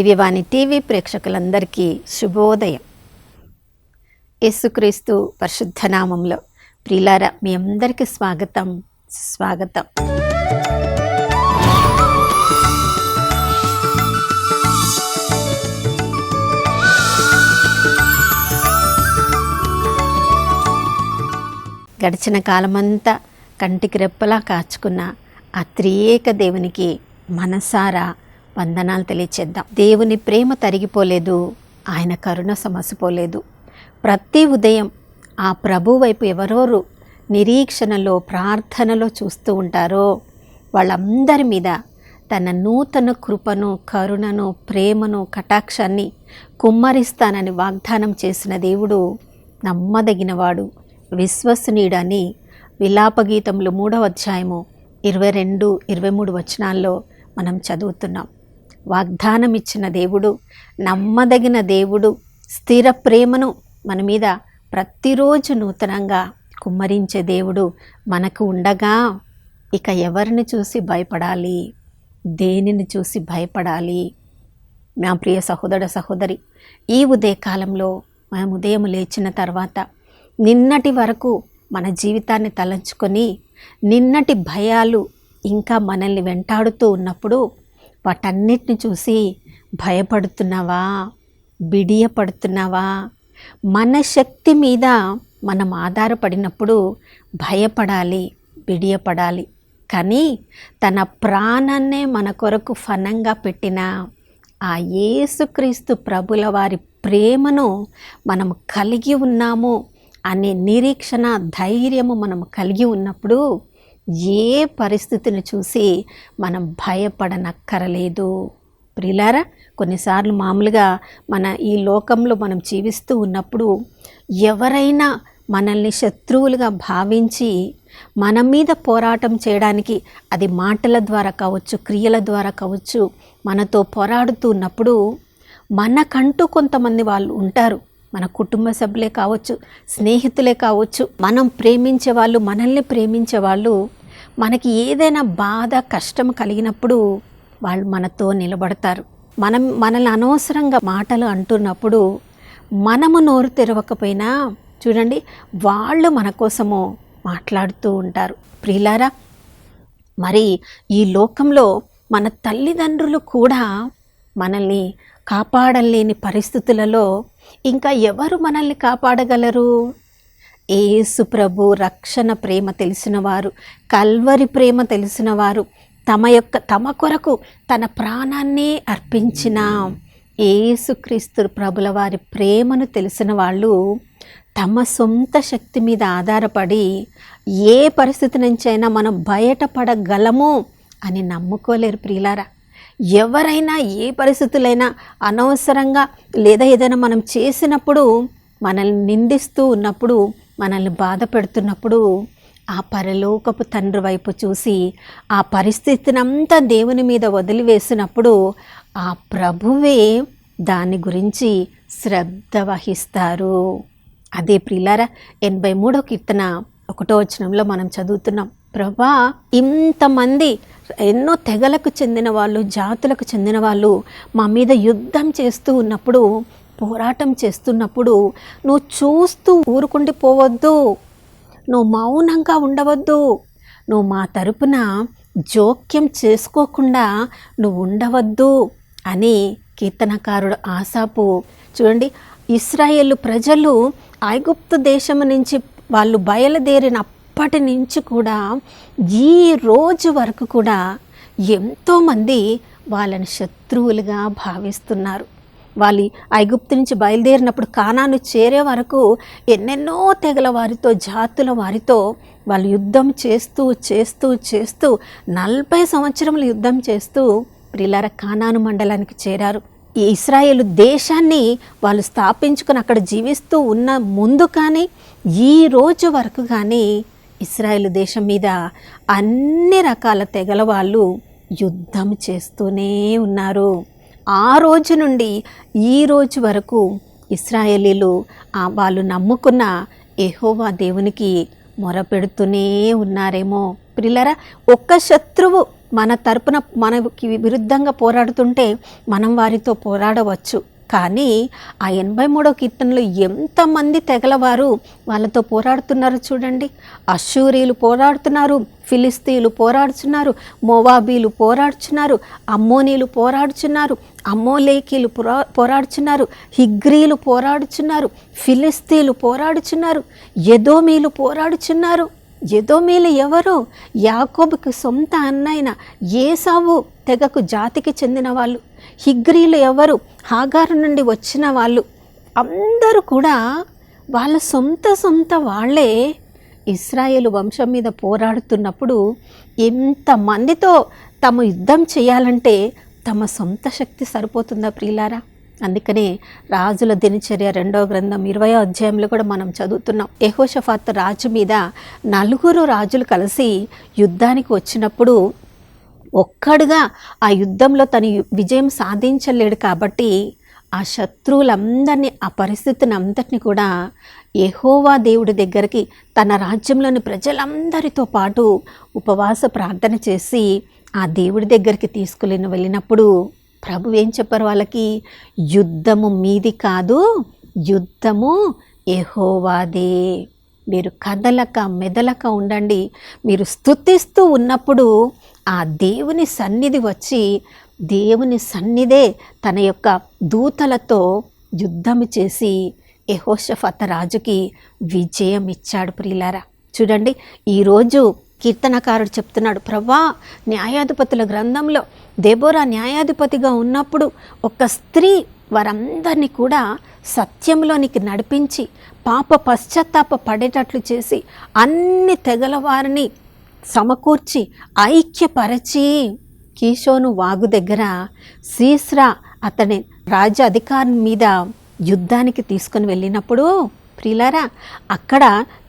దివ్యవాణి TV ప్రేక్షకులందరికీ శుభోదయం. యేసుక్రీస్తు పరిశుద్ధ నామంలో ప్రియులారా, మీ అందరికీ స్వాగతం. గడిచిన కాలమంతా కంటికి రెప్పలా కాచుకున్న ఆ త్రియేక దేవునికి మనసారా వందనాలు తెలియచేద్దాం. దేవుని ప్రేమ తరిగిపోలేదు, ఆయన కరుణ సమసిపోలేదు. ప్రతి ఉదయం ఆ ప్రభు వైపు ఎవరెవరు నిరీక్షణలో ప్రార్థనలో చూస్తూ ఉంటారో వాళ్ళందరి మీద తన నూతన కృపను, కరుణను, ప్రేమను, కటాక్షాన్ని కుమ్మరిస్తానని వాగ్దానం చేసిన దేవుడు నమ్మదగినవాడు, విశ్వసనీయుడని విలాపగీతములు 3వ అధ్యాయము 22, 23 వచనాల్లో మనం చదువుతున్నాం. వాగ్దానం ఇచ్చిన దేవుడు, నమ్మదగిన దేవుడు, స్థిర ప్రేమను మన మీద ప్రతిరోజు నూతనంగా కుమ్మరించే దేవుడు మనకు ఉండగా ఇక ఎవరిని చూసి భయపడాలి, దేనిని చూసి భయపడాలి? నా ప్రియ సహోదర సహోదరి, ఈ ఉదయకాలంలో మనం ఉదయం లేచిన తర్వాత నిన్నటి వరకు మన జీవితాన్ని తలంచుకొని నిన్నటి భయాలు ఇంకా మనల్ని వెంటాడుతూ ఉన్నప్పుడు వాటన్నిటిని చూసి భయపడుతున్నావా, బిడియపడుతున్నావా? మన శక్తి మీద మనం ఆధారపడినప్పుడు భయపడాలి, బిడియపడాలి. కానీ తన ప్రాణాన్నే మన కొరకు ఫనంగా పెట్టిన ఆ యేసుక్రీస్తు ప్రభుల వారి ప్రేమను మనం కలిగి ఉన్నాము అనే నిరీక్షణ, ధైర్యము మనం కలిగి ఉన్నప్పుడు ఏ పరిస్థితిని చూసి మనం భయపడనక్కరలేదు. ప్రియులారా, కొన్నిసార్లు మామూలుగా మన ఈ లోకంలో మనం జీవిస్తూ ఉన్నప్పుడు ఎవరైనా మనల్ని శత్రువులుగా భావించి మన మీద పోరాటం చేయడానికి, అది మాటల ద్వారా కావచ్చు, క్రియల ద్వారా కావచ్చు, మనతో పోరాడుతూ ఉన్నప్పుడు మనకంటూ కొంతమంది వాళ్ళు ఉంటారు. మన కుటుంబ సభ్యులే కావచ్చు, స్నేహితులే కావచ్చు, మనం ప్రేమించే వాళ్ళు, మనల్ని ప్రేమించే వాళ్ళు మనకి ఏదైనా బాధ, కష్టం కలిగినప్పుడు వాళ్ళు మనతో నిలబడతారు. మనల్ని అనవసరంగా మాటలు అంటున్నప్పుడు మనము నోరు తెరవకపోయినా చూడండి, వాళ్ళు మన కోసము మాట్లాడుతూ ఉంటారు. ప్రియులారా, మరి ఈ లోకంలో మన తల్లిదండ్రులు కూడా మనల్ని కాపాడలేని పరిస్థితులలో ఇంకా ఎవరు మనల్ని కాపాడగలరు? యేసు ప్రభు రక్షణ ప్రేమ తెలిసినవారు, కల్వరి ప్రేమ తెలిసినవారు, తమ కొరకు తన ప్రాణాన్ని అర్పించిన యేసుక్రీస్తు ప్రభుల వారి ప్రేమను తెలిసిన వాళ్ళు తమ సొంత శక్తి మీద ఆధారపడి ఏ పరిస్థితి నుంచైనా మనం బయటపడగలము అని నమ్ముకోలేరు. ప్రియులారా, ఎవరైనా ఏ పరిస్థితులైనా అనవసరంగా లేదా ఏదైనా మనం చేసినప్పుడు, మనల్ని నిందిస్తూ ఉన్నప్పుడు, మనల్ని బాధ పెడుతున్నప్పుడు ఆ పరలోకపు తండ్రి వైపు చూసి ఆ పరిస్థితినంతా దేవుని మీద వదిలివేసినప్పుడు ఆ ప్రభువే దాని గురించి శ్రద్ధ వహిస్తారు. అదే ప్రియులారా, 83వ కీర్తన 1వ వచనంలో మనం చదువుతున్నాం. ప్రభా, ఇంతమంది ఎన్నో తెగలకు చెందిన వాళ్ళు, జాతులకు చెందిన వాళ్ళు మా మీద యుద్ధం చేస్తూ ఉన్నప్పుడు, పోరాటం చేస్తున్నప్పుడు నువ్వు చూస్తూ ఊరుకుండిపోవద్దు, నువ్వు మౌనంగా ఉండవద్దు, నువ్వు మా తరపున జోక్యం చేసుకోకుండా నువ్వు ఉండవద్దు అని కీర్తనకారుడు ఆసాపు చూడండి. ఇశ్రాయేలు ప్రజలు ఐగుప్తు దేశం నుంచి వాళ్ళు బయలుదేరినప్పటి నుంచి కూడా ఈ రోజు వరకు కూడా ఎంతోమంది వాళ్ళని శత్రువులుగా భావిస్తున్నారు. వాళ్ళు ఐగుప్తు నుంచి బయలుదేరినప్పుడు కానాను చేరే వరకు ఎన్నెన్నో తెగల వారితో, జాతుల వారితో వాళ్ళు యుద్ధం చేస్తూ 40 సంవత్సరములు యుద్ధం చేస్తూ ప్రియులారా కానాను మండలానికి చేరారు. ఈ ఇశ్రాయేలు దేశాన్ని వాళ్ళు స్థాపించుకొని అక్కడ జీవిస్తూ ఉన్న ముందు కానీ ఈ రోజు వరకు కానీ ఇశ్రాయేలు దేశం మీద అన్ని రకాల తెగల వాళ్ళు యుద్ధం చేస్తూనే ఉన్నారు. ఆ రోజు నుండి ఈ రోజు వరకు ఇశ్రాయేలీలు వాళ్ళు నమ్ముకున్న యెహోవా దేవునికి మొరపెడుతూనే ఉన్నారేమో. ప్రియులారా, ఒక్క శత్రువు మన తరపున మనకి విరుద్ధంగా పోరాడుతుంటే మనం వారితో పోరాడవచ్చు. కానీ ఆ 83వ కీర్తనలో ఎంతమంది తెగలవారు వాళ్ళతో పోరాడుతున్నారు చూడండి. అష్షూరీలు పోరాడుతున్నారు, ఫిలిస్తీయులు పోరాడుచున్నారు, మోవాబీలు పోరాడుచున్నారు, అమ్మోనీలు పోరాడుచున్నారు, అమ్మోలేకీలు పోరాడుచున్నారు, హిగ్రీలు పోరాడుచున్నారు, ఫిలిస్తీయులు పోరాడుచున్నారు, ఎదోమీలు పోరాడుచున్నారు. ఎదోమీలు ఎవరు? యాకోబుకి సొంత అన్నైన ఏసావు తెగకు జాతికి చెందిన వాళ్ళు. హిగ్రీలు ఎవరు? హాగారు నుండి వచ్చిన వాళ్ళు. అందరూ కూడా వాళ్ళ సొంత వాళ్ళే ఇశ్రాయేలు వంశం మీద పోరాడుతున్నప్పుడు ఎంతమందితో తమ యుద్ధం చేయాలంటే తమ సొంత శక్తి సరిపోతుందా ప్రియులారా? అందుకనే రాజుల దినచర్య 2వ గ్రంథం 20వ అధ్యాయంలో కూడా మనం చదువుతున్నాం. యెహోషాఫాతు రాజు మీద 4 రాజులు కలిసి యుద్ధానికి వచ్చినప్పుడు ఒక్కడుగా ఆ యుద్ధంలో తను విజయం సాధించలేడు కాబట్టి ఆ శత్రువులందరినీ, ఆ పరిస్థితిని అంతటిని కూడా యెహోవా దేవుడి దగ్గరికి తన రాజ్యంలోని ప్రజలందరితో పాటు ఉపవాస ప్రార్థన చేసి ఆ దేవుడి దగ్గరికి వెళ్ళినప్పుడు ప్రభు ఏం చెప్పారు వాళ్ళకి? యుద్ధము మీది కాదు, యుద్ధము యెహోవాదే. మీరు కదలక మెదలక ఉండండి. మీరు స్తుతిస్తూ ఉన్నప్పుడు ఆ దేవుని సన్నిధి వచ్చి, దేవుని సన్నిధే తన యొక్క దూతలతో యుద్ధము చేసి యెహోషాఫాతు రాజుకి విజయం ఇచ్చాడు ప్రియులారా. చూడండి, ఈరోజు కీర్తనకారుడు చెప్తున్నాడు, ప్రభా న్యాయాధిపతుల గ్రంథంలో దెబోరా న్యాయాధిపతిగా ఉన్నప్పుడు ఒక స్త్రీ వారందరినీ కూడా సత్యంలోనికి నడిపించి పాప పశ్చాత్తాప పడేటట్లు చేసి అన్ని తెగల వారిని సమకూర్చి ఐక్యపరచి కీషోను వాగు దగ్గర సీస్రా అతని రాజ్య అధికారం మీద యుద్ధానికి తీసుకొని వెళ్ళినప్పుడు ప్రియులారా, అక్కడ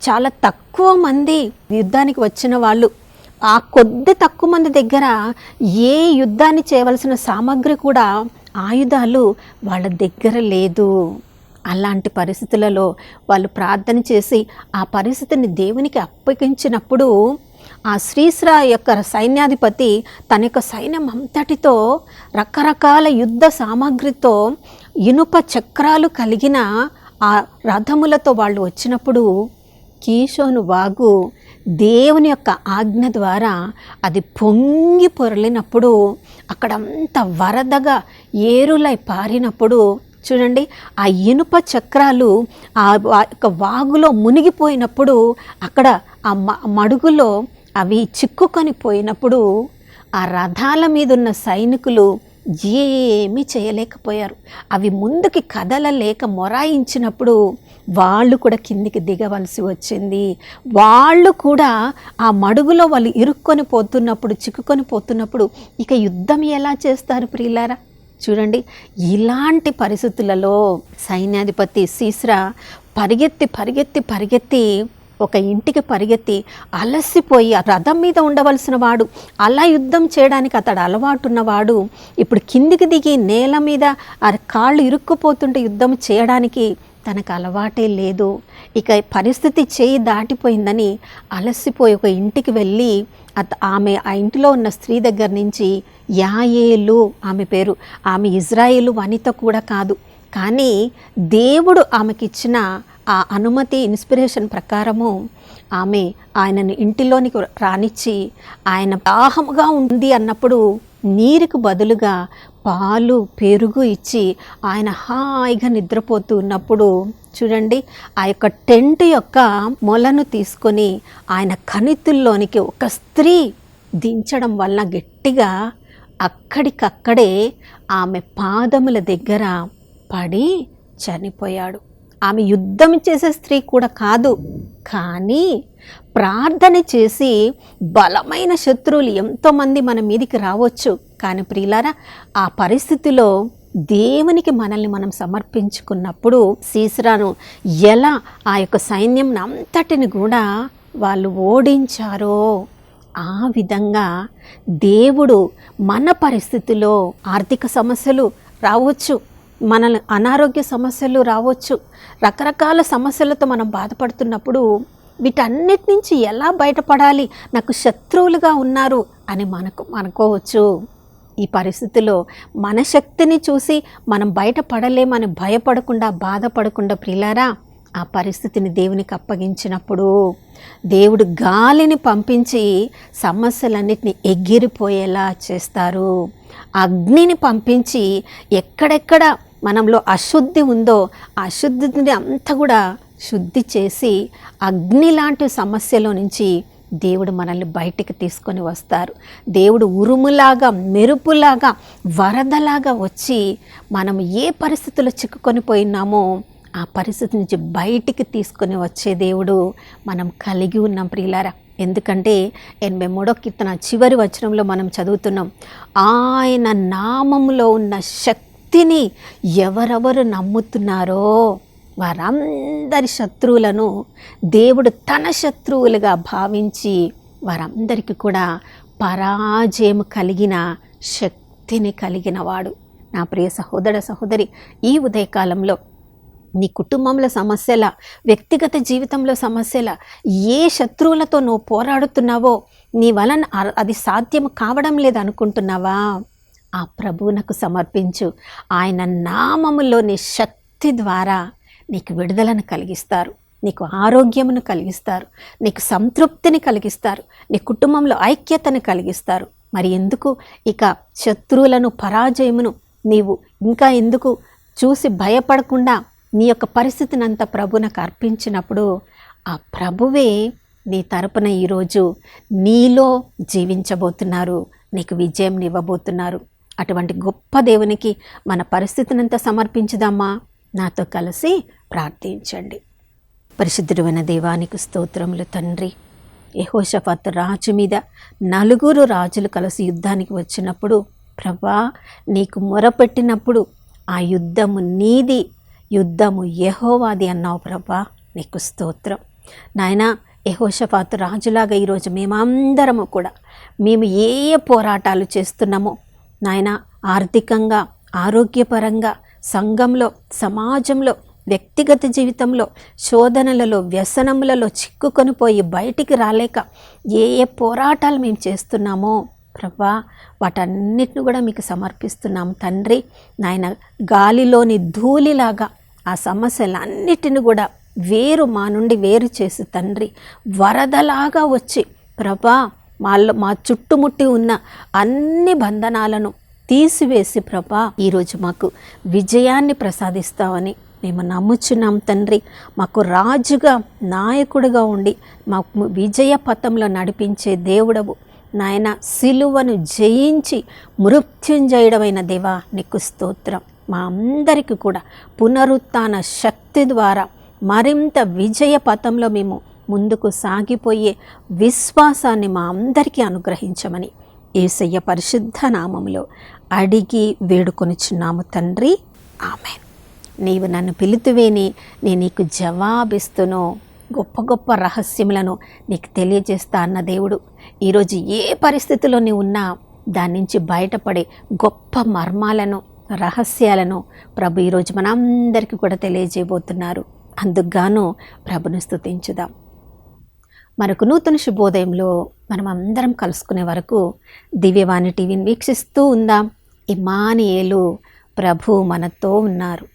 చాలా తక్కువ మంది యుద్ధానికి వచ్చిన వాళ్ళు. ఆ కొద్ది తక్కువ మంది దగ్గర ఏ యుద్ధాన్ని చేయవలసిన సామగ్రి కూడా, ఆయుధాలు వాళ్ళ దగ్గర లేదు. అలాంటి పరిస్థితులలో వాళ్ళు ప్రార్థన చేసి ఆ పరిస్థితిని దేవునికి అప్పగించినప్పుడు ఆ శ్రీశ్రా యొక్క సైన్యాధిపతి తన యొక్క సైన్యం అంతటితో రకరకాల యుద్ధ సామాగ్రితో ఇనుప చక్రాలు కలిగిన ఆ రథములతో వాళ్ళు వచ్చినప్పుడు కీషోను వాగు దేవుని యొక్క ఆజ్ఞ ద్వారా అది పొంగి పొరలినప్పుడు అక్కడంతా వరదగా ఏరులై పారినప్పుడు చూడండి, ఆ ఇనుప చక్రాలు ఆ యొక్క వాగులో మునిగిపోయినప్పుడు అక్కడ ఆ మడుగులో అవి చిక్కుకొని పోయినప్పుడు ఆ రథాల మీద ఉన్న సైనికులు ఏమీ చేయలేకపోయారు. అవి ముందుకి కదలలేక మొరాయించినప్పుడు వాళ్ళు కూడా కిందికి దిగవలసి వచ్చింది. వాళ్ళు కూడా ఆ మడుగులో వాళ్ళు ఇరుక్కొని పోతున్నప్పుడు, చిక్కుకొని పోతున్నప్పుడు ఇక యుద్ధం ఎలా చేస్తారు ప్రియులారా? చూడండి, ఇలాంటి పరిస్థితులలో సైన్యాధిపతి సీస్రా పరిగెత్తి ఒక ఇంటికి పరిగెత్తి అలసిపోయి, ఆ రథం మీద ఉండవలసిన వాడు, అలా యుద్ధం చేయడానికి అతడు అలవాటున్నవాడు, ఇప్పుడు కిందికి దిగి నేల మీద ఆ కాళ్ళు ఇరుక్కుపోతుంటే యుద్ధం చేయడానికి తనకు అలవాటే లేదు. ఇక పరిస్థితి చేయి దాటిపోయిందని అలసిపోయి ఒక ఇంటికి వెళ్ళి ఆమె ఆ ఇంటిలో ఉన్న స్త్రీ దగ్గర నుంచి యాయేలు ఆమె పేరు, ఆమె ఇజ్రాయేలు వనిత కూడా కాదు, కానీ దేవుడు ఆమెకిచ్చిన ఆ అనుమతి ఇన్స్పిరేషన్ ప్రకారము ఆమె ఆయనను ఇంటిలోనికి రానిచ్చి ఆయన దాహముగా ఉంది అన్నప్పుడు నీరుకు బదులుగా పాలు పెరుగు ఇచ్చి ఆయన హాయిగా నిద్రపోతూ ఉన్నప్పుడు చూడండి, ఆ యొక్క టెంట్ యొక్క మొలను తీసుకొని ఆయన కణితుల్లోనికి ఒక స్త్రీ దించడం వలన గట్టిగా అక్కడికక్కడే ఆమె పాదముల దగ్గర పడి చనిపోయాడు. ఆమె యుద్ధం చేసే స్త్రీ కూడా కాదు, కానీ ప్రార్థన చేసి బలమైన శత్రువులు ఎంతోమంది మన మీదికి రావచ్చు. కానీ ప్రియులారా, ఆ పరిస్థితిలో దేవునికి మనల్ని మనం సమర్పించుకున్నప్పుడు సీసరాను ఎలా ఆ యొక్క సైన్యం అంతటిని కూడా వాళ్ళు ఓడించారో ఆ విధంగా దేవుడు మన పరిస్థితిలో ఆర్థిక సమస్యలు రావచ్చు, మన అనారోగ్య సమస్యలు రావచ్చు, రకరకాల సమస్యలతో మనం బాధపడుతున్నప్పుడు వీటన్నిటి నుంచి ఎలా బయటపడాలి, నాకు శత్రువులుగా ఉన్నారు అని అనుకోవచ్చు. ఈ పరిస్థితిలో మన శక్తిని చూసి మనం బయటపడలేమని భయపడకుండా, బాధపడకుండా ప్రియులారా, ఆ పరిస్థితిని దేవునికి అప్పగించినప్పుడు దేవుడు గాలిని పంపించి సమస్యలన్నిటిని ఎగిరిపోయేలా చేస్తారు. అగ్నిని పంపించి ఎక్కడెక్కడ మనలో అశుద్ధి ఉందో ఆ అశుద్ధిని అంతా కూడా శుద్ధి చేసి అగ్ని లాంటి సమస్యలో నుంచి దేవుడు మనల్ని బయటికి తీసుకొని వస్తారు. దేవుడు ఉరుములాగా, మెరుపులాగా, వరదలాగా వచ్చి మనం ఏ పరిస్థితుల్లో చిక్కుకొని పోయినామో ఆ పరిస్థితి నుంచి బయటికి తీసుకొని వచ్చే దేవుడు మనం కలిగి ఉన్నాం ప్రియులారా. ఎందుకంటే 83వ కీర్తన చివరి వచనంలో మనం చదువుతున్నాం, ఆయన నామములో ఉన్న శక్తిని ఎవరెవరు నమ్ముతున్నారో వారందరి శత్రువులను దేవుడు తన శత్రువులుగా భావించి వారందరికీ కూడా పరాజయం కలిగిన శక్తిని కలిగిన వాడు. నా ప్రియ సహోదర సహోదరి, ఈ ఉదయకాలంలో నీ కుటుంబంలో సమస్యల, వ్యక్తిగత జీవితంలో సమస్యల, ఏ శత్రువులతో నువ్వు పోరాడుతున్నావో, నీ వలన అది సాధ్యం కావడం లేదనుకుంటున్నావా, ఆ ప్రభువునకు సమర్పించు. ఆయన నామములోని శక్తి ద్వారా నీకు విడుదలను కలిగిస్తారు, నీకు ఆరోగ్యమును కలిగిస్తారు, నీకు సంతృప్తిని కలిగిస్తారు, నీ కుటుంబంలో ఐక్యతను కలిగిస్తారు. మరి ఎందుకు ఇక శత్రువులను, పరాజయమును నీవు ఇంకా ఎందుకు చూసి భయపడకుండా నీ యొక్క పరిస్థితిని అంతా ప్రభువునకు అర్పించినప్పుడు ఆ ప్రభువే నీ తరపున ఈరోజు నీలో జీవించబోతున్నారు, నీకు విజయం ఇవ్వబోతున్నారు. అటువంటి గొప్ప దేవునికి మన పరిస్థితినంతా సమర్పించుదామా? నాతో కలిసి ప్రార్థించండి. పరిశుద్ధుడైన దేవానికి స్తోత్రములు తండ్రి. యెహోషాఫాతు రాజు మీద 4 రాజులు కలిసి యుద్ధానికి వచ్చినప్పుడు ప్రభా, నీకు మొరపెట్టినప్పుడు ఆ యుద్ధము నీది, యుద్ధము యెహోవాది అన్నావు ప్రభా, నీకు స్తోత్రం. నాయనా, యెహోషాఫాతు రాజులాగా ఈరోజు మేమందరము కూడా మేము ఏ పోరాటాలు చేస్తున్నామో నాయనా, ఆర్థికంగా, ఆరోగ్యపరంగా, సంఘంలో, సమాజంలో, వ్యక్తిగత జీవితంలో, శోధనలలో, వ్యసనములలో చిక్కుకొని పోయి బయటికి రాలేక ఏ పోరాటాలు మేము చేస్తున్నామో ప్రభా, వాటన్నిటిని కూడా మీకు సమర్పిస్తున్నాం తండ్రి. నాయన, గాలిలోని ధూళిలాగా ఆ సమస్యలన్నిటిని కూడా మా నుండి వేరు చేసి తండ్రి, వరదలాగా వచ్చి ప్రభా మా చుట్టుముట్టి ఉన్న అన్ని బంధనాలను తీసివేసి ప్రభా ఈరోజు మాకు విజయాన్ని ప్రసాదిస్తావని మేము నమ్ముచున్నాం తండ్రి. మాకు రాజుగా, నాయకుడిగా ఉండి మాకు విజయ పథంలో నడిపించే దేవుడవు నాయన. సిలువను జయించి మృత్యుంజయుడమైన దేవా, నీకు స్తోత్రం. మా అందరికీ కూడా పునరుత్థాన శక్తి ద్వారా మరింత విజయ పథంలో మేము ముందుకు సాగిపోయే విశ్వాసాన్ని మా అందరికీ అనుగ్రహించమని యేసయ్య పరిశుద్ధ నామములో అడిగి వేడుకొనిచున్నాము తండ్రి, ఆమేన్. నీవు నన్ను పిలుతువేని నేను నీకు జవాబిస్తును, గొప్ప గొప్ప రహస్యములను నీకు తెలియజేస్తా అన్న దేవుడు ఈరోజు ఏ పరిస్థితిలో నీవు ఉన్నా దాని నుంచి బయటపడే గొప్ప మర్మాలను, రహస్యాలను ప్రభు ఈరోజు మనందరికీ కూడా తెలియజేయబోతున్నారు. అందుకుగాను ప్రభుని స్తుతించుదాం. మరొక నూతన శుభోదయంలో మనం అందరం కలుసుకునే వరకు దివ్యవాణి టీవీని వీక్షిస్తూ ఉందాం. ఇమ్మానుయేలు, ప్రభు మనతో ఉన్నారు.